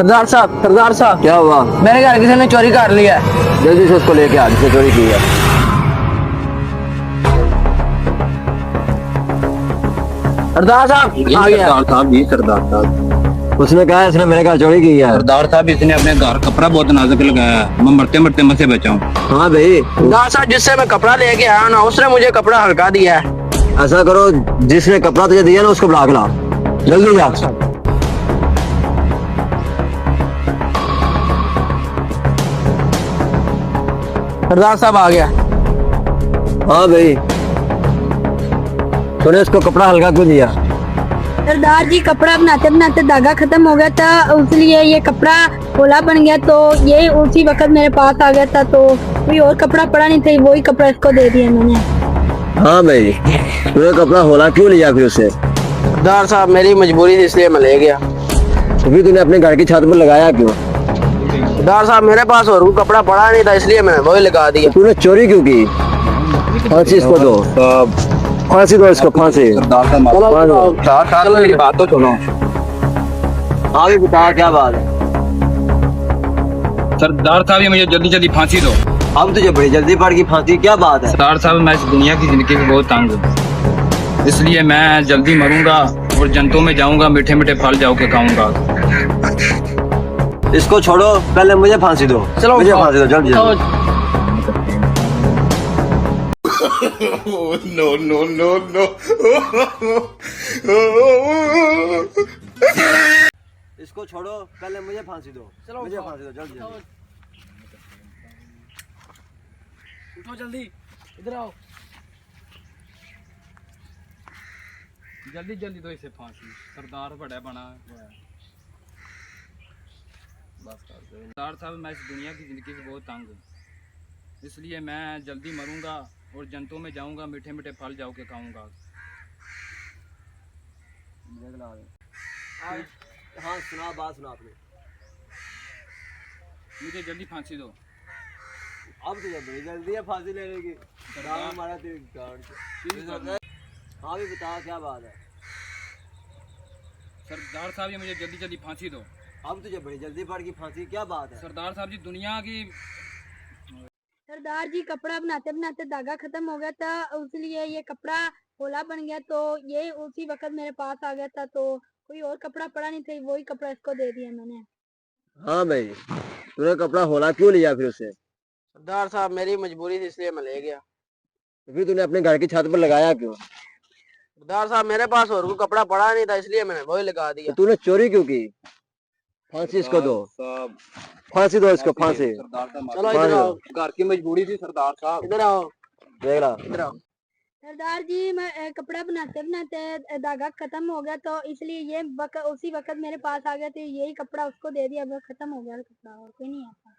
सरदार साहब क्या हुआ? मेरे घर किसी ने चोरी कर लिया है। जल्दी से उसको लेके आ जिसने चोरी की है। सरदार साहब आ गया। सरदार साहब जी, सरदार साहब। उसने कहा इसने मेरे घर चोरी की है। सरदार साहब, इसने अपने घर कपड़ा बहुत नाजुक लगाया है। मैं मरते मरते मत से बचाऊं। हाँ भाई, सरदार साहब जिससे मैं कपड़ा लेके आया ना उसने मुझे कपड़ा हल्का दिया है। ऐसा करो, जिसने कपड़ा तुझे दिया ना उसको बुला के ला, जल्दी जा। सरदार साहब आ गया। हाँ भाई, तूने उसको कपड़ा हल्का क्यों दिया? सरदार जी, कपड़ा बनाते बनाते धागा खत्म हो गया था, इसलिए ये कपड़ा होला बन गया, तो ये उसी वक्त मेरे पास आ गया था, तो कोई और कपड़ा पड़ा नहीं था, वही कपड़ा इसको दे दिया मैंने। हाँ भाई, तूने कपड़ा होला क्यों लिया फिर उसे? सरदार साहब मेरी मजबूरी थी इसलिए मैं ले गया। तो फिर तूने अपने घर की छत पर लगाया क्यों? सरदार साहब मेरे पास और कोई कपड़ा पड़ा नहीं था इसलिए मैंने वही लगा दिया। तूने चोरी क्यों की? फांसी इसको दो, फांसी दो इसको, फांसी। सरदार साहब, सरदार साहब मेरी बात तो सुनो। हाँ भी बता, क्या बात है? सरदार साहब, ये मुझे जल्दी जल्दी फांसी दो। अब तुझे बड़ी जल्दी पड़ गई फांसी, क्या बात है? सरदार साहब, मैं इस दुनिया की जिंदगी में बहुत तंग हूँ, इसलिए मैं जल्दी मरूंगा और जंतुओं में जाऊंगा, मीठे मीठे फल जाओ के खाऊंगा। इसको छोड़ो, पहले मुझे फांसी दो। चलो, मुझे फांसी दो जल्दी जल्दी। No, no, no, no. इसको छोड़ो, पहले मुझे फांसी दो। मुझे फांसी दो जल्दी जल्दी। उठो जल्दी, इधर आओ। जल्दी जल्दी दो इसे फांसी। सरदार बड़ा बना हुआ है। बस कर दो। सरदार साहब, मैं इस दुनिया की जिंदगी से बहुत तंग हूँ, इसलिए मैं जल्दी मरूंगा और जंतुओं में जाऊंगा, मीठे मीठे फल जाओ के खाऊंगा। हाँ सुना, बात सुना आपने। मुझे जल्दी फांसी दो। अब तुझे बड़ी जल्दी है फांसी लेने की। हमारा तेरी गांड से। हाँ भी बता, क्या बात है? सरदार साहब, ये मुझे जल्दी जल्दी फांसी दो। अब तुझे बड़ी जल्दी पड़ गई फांसी, क्या बात है? सरदार साहब जी, दुनिया की सरदार जी, कपड़ा बनाते बनाते धागा खत्म हो गया था, इसलिए ये कपड़ा होला बन गया, तो ये उसी वक्त मेरे पास आ गया था, तो कोई और कपड़ा पड़ा नहीं था, वही कपड़ा इसको दे दिया मैंने। हाँ भाई, तूने कपड़ा होला क्यों लिया फिर उसे? सरदार साहब मेरी मजबूरी थी इसलिए मैं ले गया। तो फिर तूने अपने घर की छत पर लगाया क्यों? सरदार साहब मेरे पास और कोई कपड़ा पड़ा नहीं था इसलिए मैंने वही लगा तो दिया। तूने चोरी क्यों की? फांसी इसको दो, फांसी दो इसको, फांसी। सरदार साहब, चलो इधर आओ, घर की मजबूरी थी सरदार साहब। इधर आओ, देख ला। इधर आओ। सरदार जी, मैं कपड़ा बनाते बनाते धागा खत्म हो गया, तो इसलिए ये उसी वक्त मेरे पास आ गया, तो यही कपड़ा उसको दे दिया, बस खत्म हो गया कपड़ा, और कोई नहीं आता।